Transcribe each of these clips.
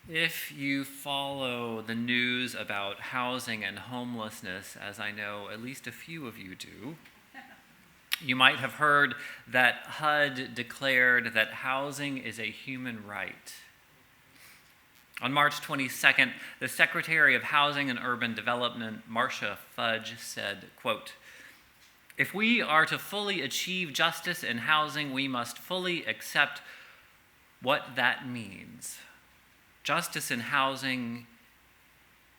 If you follow the news about housing and homelessness, as I know at least a few of you do, you might have heard that HUD declared that housing is a human right. On March 22nd, the Secretary of Housing and Urban Development, Marcia Fudge, said, quote, "If we are to fully achieve justice in housing, we must fully accept what that means. Justice in housing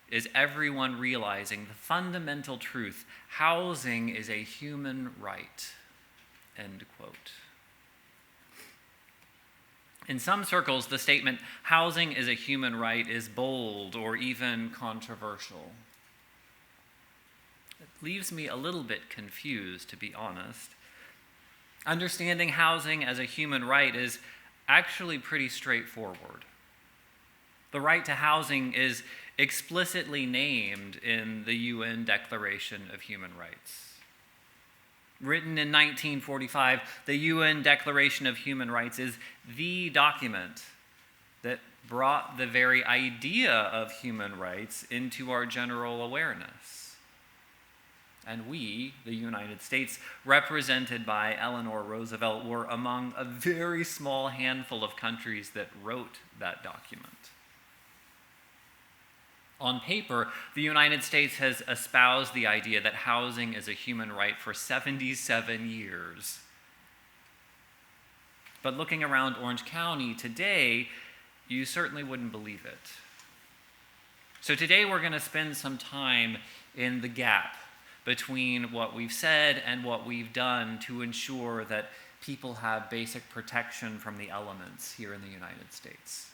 is everyone realizing the fundamental truth: housing is a human right." End quote. In some circles, the statement, "housing is a human right," is bold or even controversial. It leaves me a little bit confused, to be honest. Understanding housing as a human right is actually pretty straightforward. The right to housing is explicitly named in the UN Declaration of Human Rights. Written in 1945, the UN Declaration of Human Rights is the document that brought the very idea of human rights into our general awareness. And we, the United States, represented by Eleanor Roosevelt, were among a very small handful of countries that wrote that document. On paper, the United States has espoused the idea that housing is a human right for 77 years. But looking around Orange County today, you certainly wouldn't believe it. So today we're going to spend some time in the gap between what we've said and what we've done to ensure that people have basic protection from the elements here in the United States.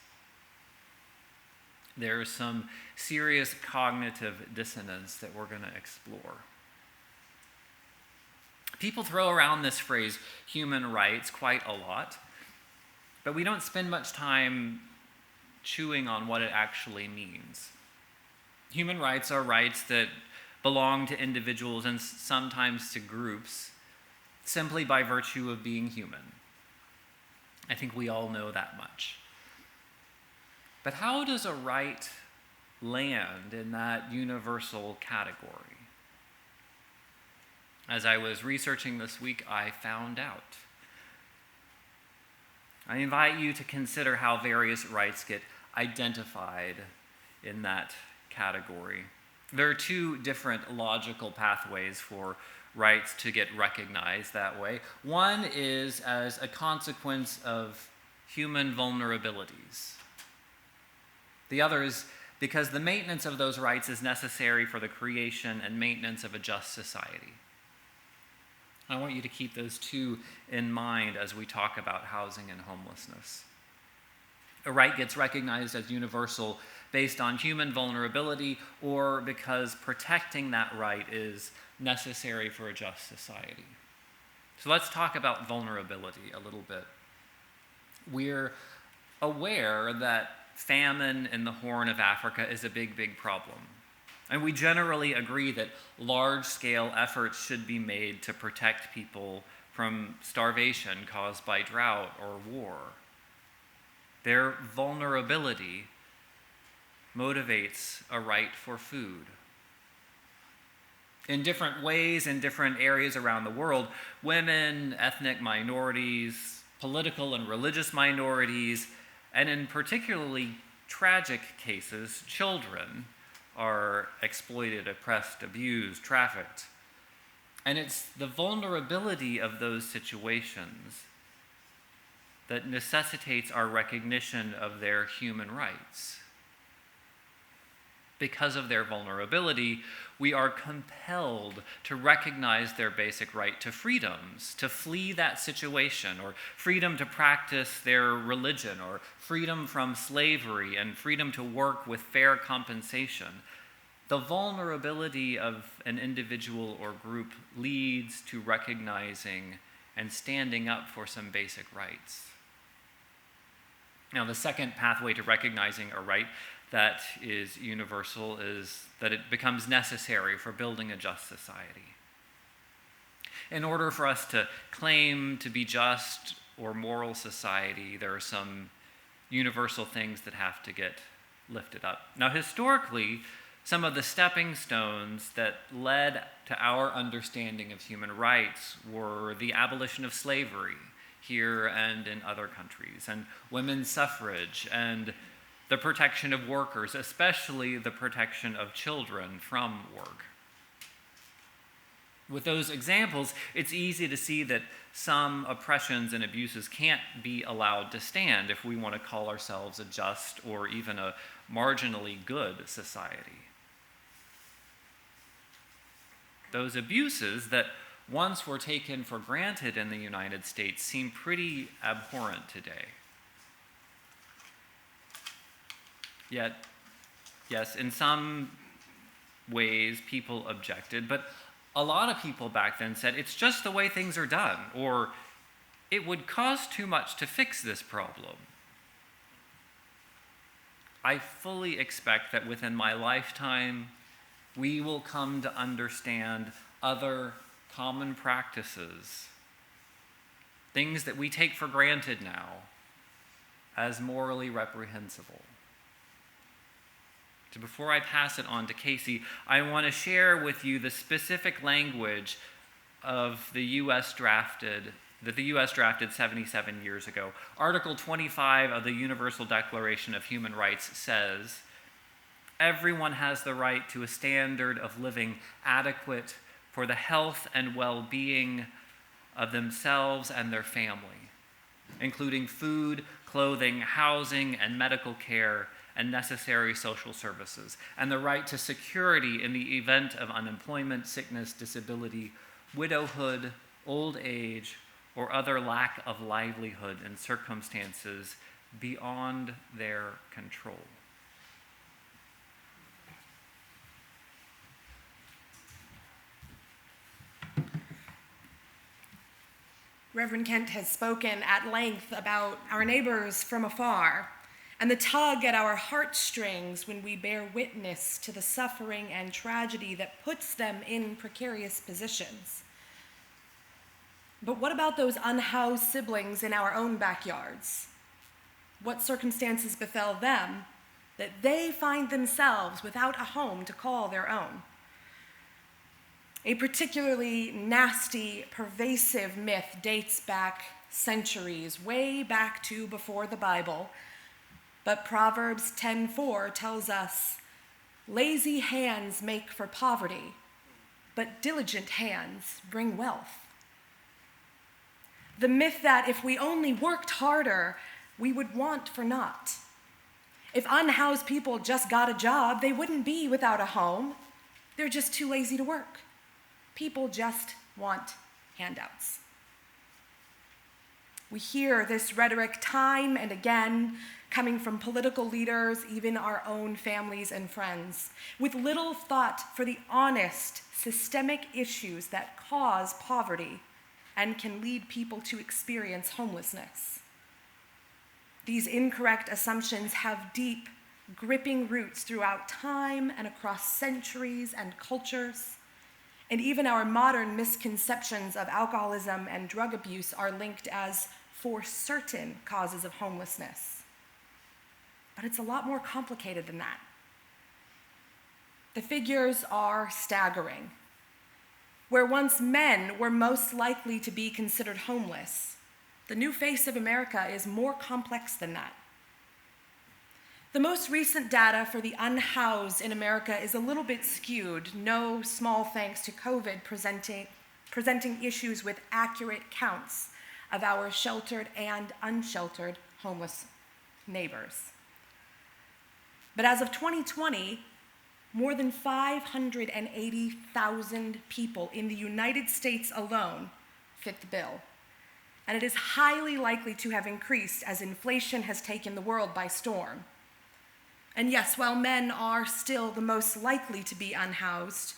There is some serious cognitive dissonance that we're going to explore. People throw around this phrase, human rights, quite a lot, but we don't spend much time chewing on what it actually means. Human rights are rights that belong to individuals and sometimes to groups simply by virtue of being human. I think we all know that much. But how does a right land in that universal category? As I was researching this week, I found out. I invite you to consider how various rights get identified in that category. There are two different logical pathways for rights to get recognized that way. One is as a consequence of human vulnerabilities. The other is because the maintenance of those rights is necessary for the creation and maintenance of a just society. I want you to keep those two in mind as we talk about housing and homelessness. A right gets recognized as universal based on human vulnerability or because protecting that right is necessary for a just society. So let's talk about vulnerability a little bit. We're aware that famine in the Horn of Africa is a big, big problem. And we generally agree that large-scale efforts should be made to protect people from starvation caused by drought or war. Their vulnerability motivates a right for food. In different ways, in different areas around the world, women, ethnic minorities, political and religious minorities, and in particularly tragic cases, children are exploited, oppressed, abused, trafficked. And it's the vulnerability of those situations that necessitates our recognition of their human rights. Because of their vulnerability, we are compelled to recognize their basic right to freedoms, to flee that situation, or freedom to practice their religion, or freedom from slavery, and freedom to work with fair compensation. The vulnerability of an individual or group leads to recognizing and standing up for some basic rights. Now, the second pathway to recognizing a right that is universal is that it becomes necessary for building a just society. In order for us to claim to be just or moral society, there are some universal things that have to get lifted up. Now, historically, some of the stepping stones that led to our understanding of human rights were the abolition of slavery here and in other countries, and women's suffrage, and the protection of workers, especially the protection of children from work. With those examples, it's easy to see that some oppressions and abuses can't be allowed to stand if we want to call ourselves a just or even a marginally good society. Those abuses that once were taken for granted in the United States seem pretty abhorrent today. Yet, yes, in some ways people objected, but a lot of people back then said, it's just the way things are done, or it would cost too much to fix this problem. I fully expect that within my lifetime, we will come to understand other common practices, things that we take for granted now, as morally reprehensible. So before I pass it on to Casey, I want to share with you the specific language of the U.S. drafted 77 years ago. Article 25 of the Universal Declaration of Human Rights says, everyone has the right to a standard of living adequate for the health and well-being of themselves and their family, including food, clothing, housing, and medical care, and necessary social services, and the right to security in the event of unemployment, sickness, disability, widowhood, old age, or other lack of livelihood in circumstances beyond their control. Reverend Kent has spoken at length about our neighbors from afar and the tug at our heartstrings when we bear witness to the suffering and tragedy that puts them in precarious positions. But what about those unhoused siblings in our own backyards? What circumstances befell them that they find themselves without a home to call their own? A particularly nasty, pervasive myth dates back centuries, way back to before the Bible. But Proverbs 10:4 tells us, lazy hands make for poverty, but diligent hands bring wealth. The myth that if we only worked harder, we would want for naught. If unhoused people just got a job, they wouldn't be without a home. They're just too lazy to work. People just want handouts. We hear this rhetoric time and again, coming from political leaders, even our own families and friends, with little thought for the honest, systemic issues that cause poverty and can lead people to experience homelessness. These incorrect assumptions have deep, gripping roots throughout time and across centuries and cultures. And even our modern misconceptions of alcoholism and drug abuse are linked as for certain causes of homelessness. But it's a lot more complicated than that. The figures are staggering. Where once men were most likely to be considered homeless, the new face of America is more complex than that. The most recent data for the unhoused in America is a little bit skewed, no small thanks to COVID presenting issues with accurate counts of our sheltered and unsheltered homeless neighbors. But as of 2020, more than 580,000 people in the United States alone fit the bill. And it is highly likely to have increased as inflation has taken the world by storm. And yes, while men are still the most likely to be unhoused,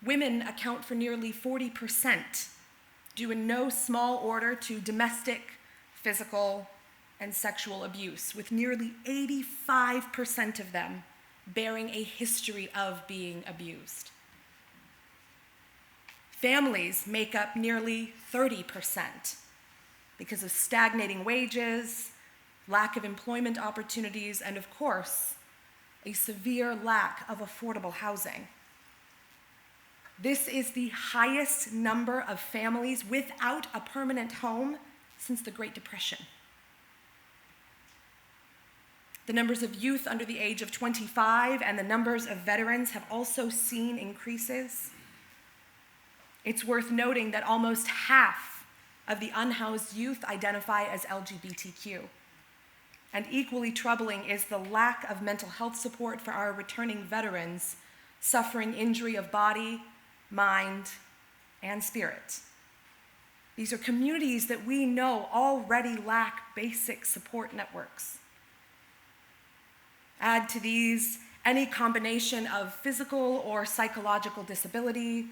women account for nearly 40%, due in no small order to domestic, physical, and sexual abuse, with nearly 85% of them bearing a history of being abused. Families make up nearly 30% because of stagnating wages, lack of employment opportunities, and of course, a severe lack of affordable housing. This is the highest number of families without a permanent home since the Great Depression. The numbers of youth under the age of 25 and the numbers of veterans have also seen increases. It's worth noting that almost half of the unhoused youth identify as LGBTQ. And equally troubling is the lack of mental health support for our returning veterans suffering injury of body, mind, and spirit. These are communities that we know already lack basic support networks. Add to these any combination of physical or psychological disability,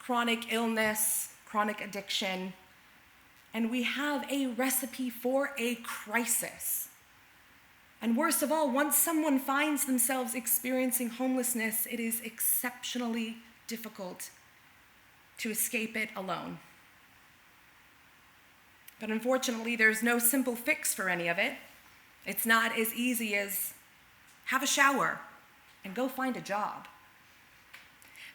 chronic illness, chronic addiction, and we have a recipe for a crisis. And worst of all, once someone finds themselves experiencing homelessness, it is exceptionally difficult to escape it alone. But unfortunately, there's no simple fix for any of it. It's not as easy as have a shower and go find a job.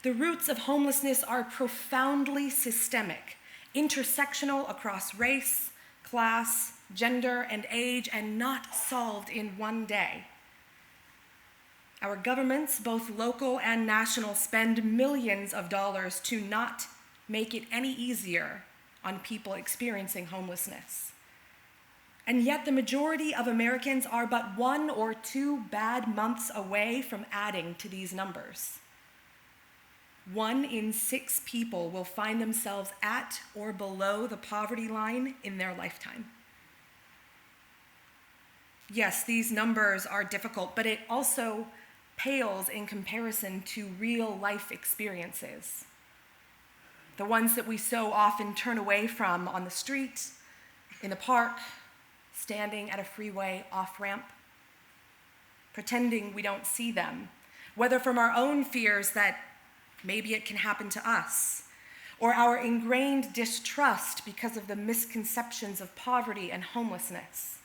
The roots of homelessness are profoundly systemic, intersectional across race, class, gender, and age, and not solved in one day. Our governments, both local and national, spend millions of dollars to not make it any easier on people experiencing homelessness. And yet the majority of Americans are but 1 or 2 bad months away from adding to these numbers. 1 in 6 people will find themselves at or below the poverty line in their lifetime. Yes, these numbers are difficult, but it also pales in comparison to real life experiences. The ones that we so often turn away from on the street, in the park, standing at a freeway off-ramp, pretending we don't see them, whether from our own fears that maybe it can happen to us, or our ingrained distrust because of the misconceptions of poverty and homelessness,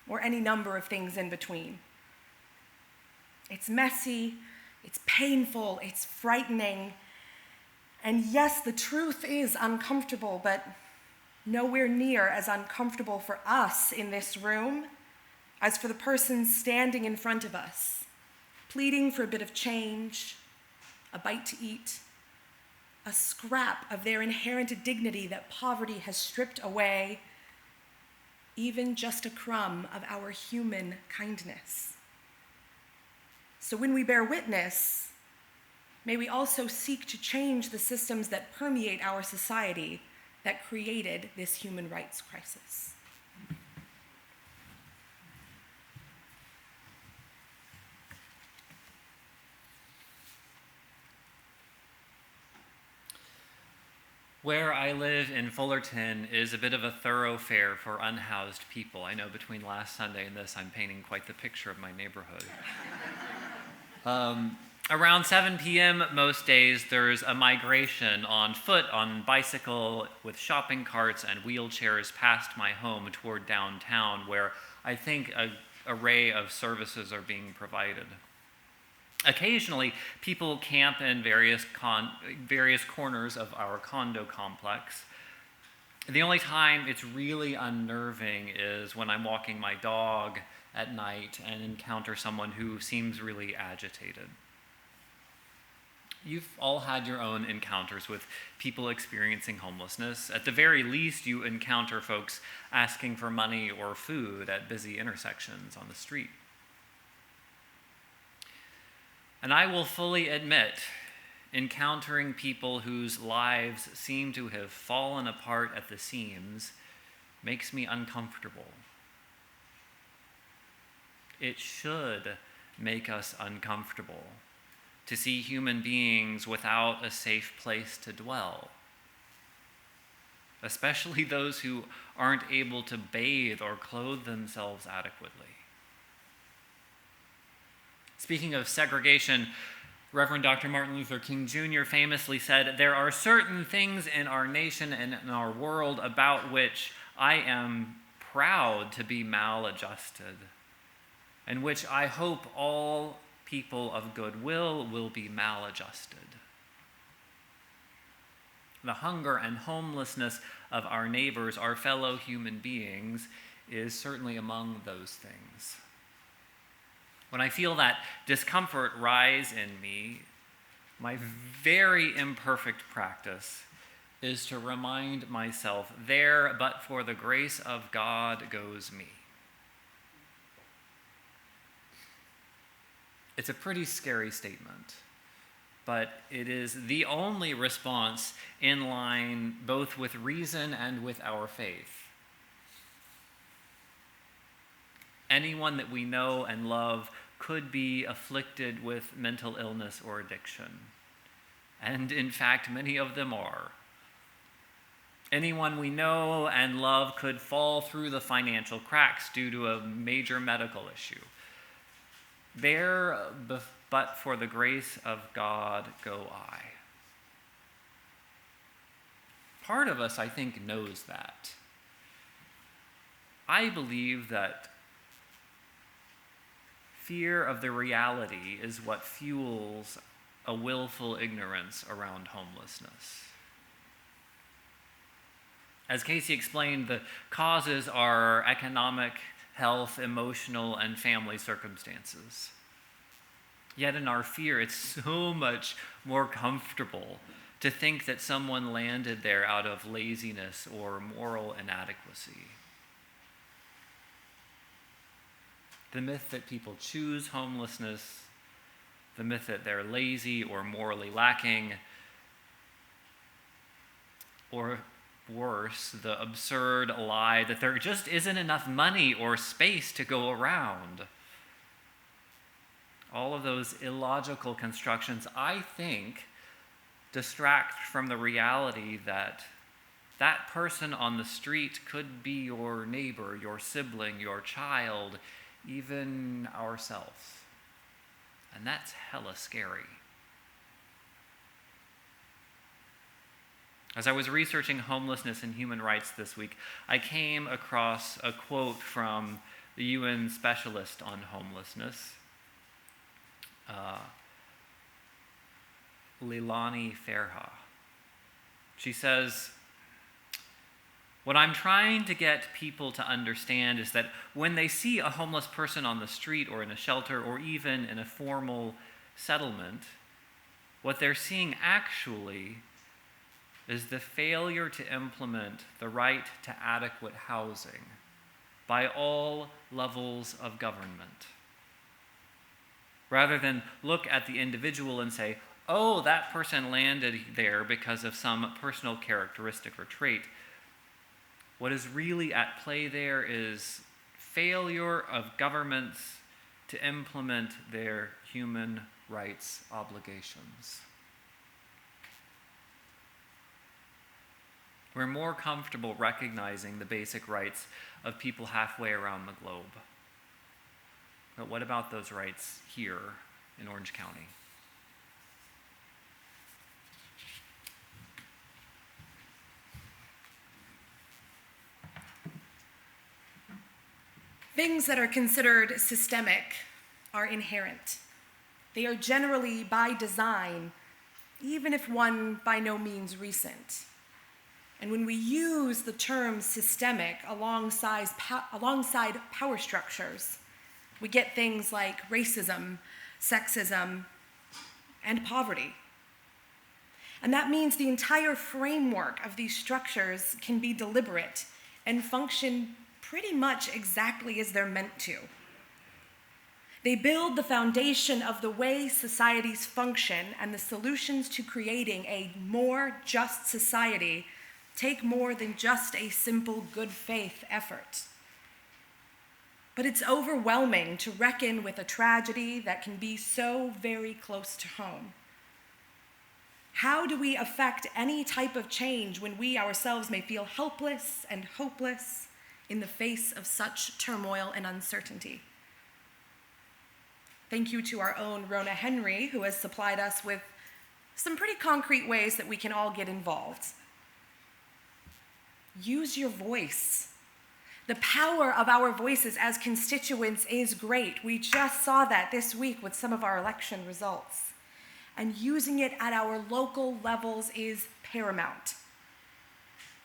or any number of things in between. It's messy, it's painful, it's frightening, and yes, the truth is uncomfortable, but nowhere near as uncomfortable for us in this room as for the person standing in front of us, pleading for a bit of change, a bite to eat, a scrap of their inherent dignity that poverty has stripped away, even just a crumb of our human kindness. So when we bear witness, may we also seek to change the systems that permeate our society that created this human rights crisis. Where I live in Fullerton is a bit of a thoroughfare for unhoused people. I know between last Sunday and this, I'm painting quite the picture of my neighborhood. Around 7 p.m. most days, there's a migration on foot, on bicycle, with shopping carts and wheelchairs past my home toward downtown, where I think an array of services are being provided. Occasionally, people camp in various corners of our condo complex. The only time it's really unnerving is when I'm walking my dog at night and encounter someone who seems really agitated. You've all had your own encounters with people experiencing homelessness. At the very least, you encounter folks asking for money or food at busy intersections on the street. And I will fully admit, encountering people whose lives seem to have fallen apart at the seams makes me uncomfortable. It should make us uncomfortable to see human beings without a safe place to dwell, especially those who aren't able to bathe or clothe themselves adequately. Speaking of segregation, Reverend Dr. Martin Luther King Jr. famously said, "There are certain things in our nation and in our world about which I am proud to be maladjusted, and which I hope all people of goodwill will be maladjusted. The hunger and homelessness of our neighbors, our fellow human beings, is certainly among those things. When I feel that discomfort rise in me, my very imperfect practice is to remind myself, there, but for the grace of God, goes me. It's a pretty scary statement, but it is the only response in line both with reason and with our faith. Anyone that we know and love could be afflicted with mental illness or addiction. And in fact, many of them are. Anyone we know and love could fall through the financial cracks due to a major medical issue. There, but for the grace of God, go I. Part of us, I think, knows that. I believe that fear of the reality is what fuels a willful ignorance around homelessness. As Casey explained, the causes are economic, health, emotional, and family circumstances. Yet in our fear, it's so much more comfortable to think that someone landed there out of laziness or moral inadequacy. The myth that people choose homelessness, the myth that they're lazy or morally lacking, or worse, the absurd lie that there just isn't enough money or space to go around. All of those illogical constructions, I think, distract from the reality that that person on the street could be your neighbor, your sibling, your child, even ourselves. And that's hella scary. As I was researching homelessness and human rights this week, I came across a quote from the UN specialist on homelessness, Leilani Farha. She says, "What I'm trying to get people to understand is that when they see a homeless person on the street or in a shelter or even in a formal settlement, what they're seeing actually is the failure to implement the right to adequate housing by all levels of government. Rather than look at the individual and say, oh, that person landed there because of some personal characteristic or trait, what is really at play there is failure of governments to implement their human rights obligations." We're more comfortable recognizing the basic rights of people halfway around the globe. But what about those rights here in Orange County? Things that are considered systemic are inherent. They are generally by design, even if one by no means recent. And when we use the term systemic alongside power structures, we get things like racism, sexism, and poverty. And that means the entire framework of these structures can be deliberate and function pretty much exactly as they're meant to. They build the foundation of the way societies function, and the solutions to creating a more just society take more than just a simple good faith effort. But it's overwhelming to reckon with a tragedy that can be so very close to home. How do we affect any type of change when we ourselves may feel helpless and hopeless in the face of such turmoil and uncertainty? Thank you to our own Rona Henry, who has supplied us with some pretty concrete ways that we can all get involved. Use your voice. The power of our voices as constituents is great. We just saw that this week with some of our election results. And using it at our local levels is paramount.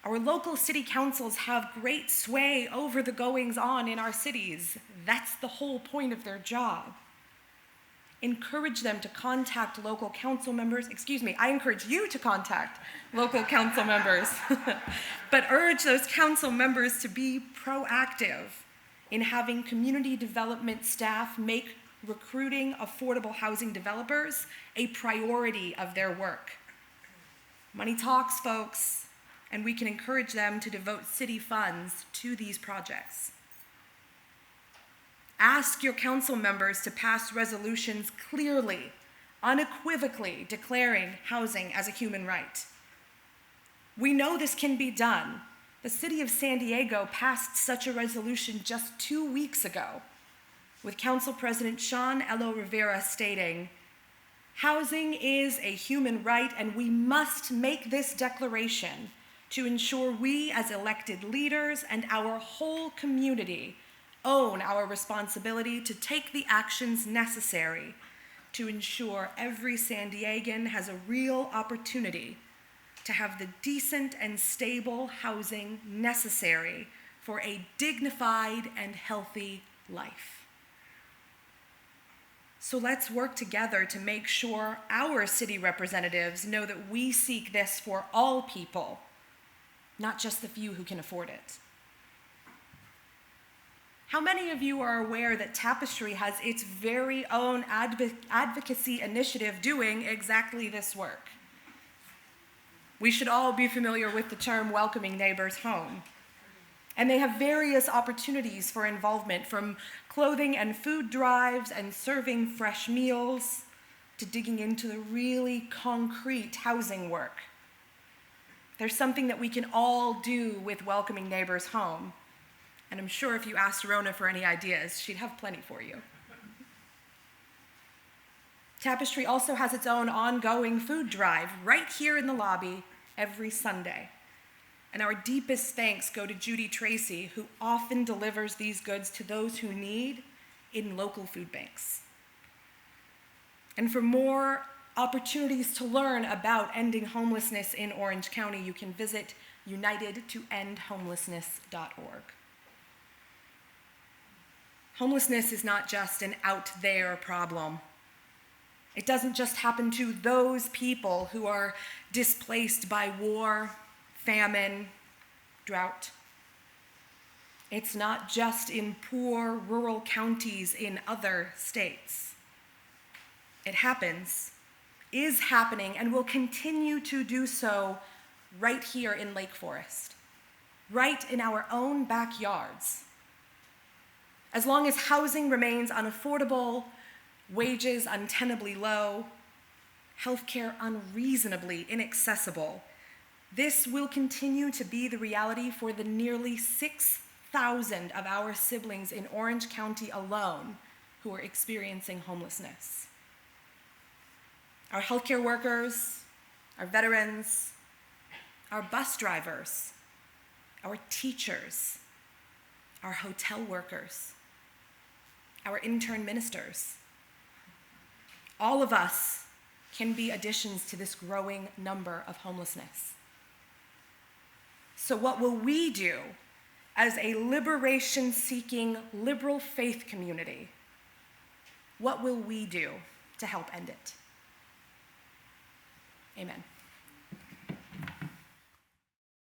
Our local city councils have great sway over the goings-on in our cities. That's the whole point of their job. Encourage them to contact local council members. I encourage you to contact local council members. But urge those council members to be proactive in having community development staff make recruiting affordable housing developers a priority of their work. Money talks, folks, and we can encourage them to devote city funds to these projects. Ask your council members to pass resolutions clearly, unequivocally declaring housing as a human right. We know this can be done. The city of San Diego passed such a resolution just 2 weeks ago, with Council President Sean Elo Rivera stating, "Housing is a human right, and we must make this declaration to ensure we as elected leaders and our whole community own our responsibility to take the actions necessary to ensure every San Diegan has a real opportunity to have the decent and stable housing necessary for a dignified and healthy life." So let's work together to make sure our city representatives know that we seek this for all people, not just the few who can afford it. How many of you are aware that Tapestry has its very own advocacy initiative doing exactly this work? We should all be familiar with the term welcoming neighbors home. And they have various opportunities for involvement, from clothing and food drives and serving fresh meals to digging into the really concrete housing work. There's something that we can all do with welcoming neighbors home. And I'm sure if you asked Rona for any ideas, she'd have plenty for you. Tapestry also has its own ongoing food drive right here in the lobby every Sunday. And our deepest thanks go to Judy Tracy, who often delivers these goods to those who need in local food banks. And for more opportunities to learn about ending homelessness in Orange County, you can visit unitedtoendhomelessness.org. Homelessness is not just an out there problem. It doesn't just happen to those people who are displaced by war, famine, drought. It's not just in poor rural counties in other states. It happens, is happening, and will continue to do so right here in Lake Forest, right in our own backyards. As long as housing remains unaffordable, wages untenably low, healthcare unreasonably inaccessible, this will continue to be the reality for the nearly 6,000 of our siblings in Orange County alone who are experiencing homelessness. Our healthcare workers, our veterans, our bus drivers, our teachers, our hotel workers, our intern ministers. All of us can be additions to this growing number of homelessness. So what will we do as a liberation-seeking liberal faith community? What will we do to help end it? Amen.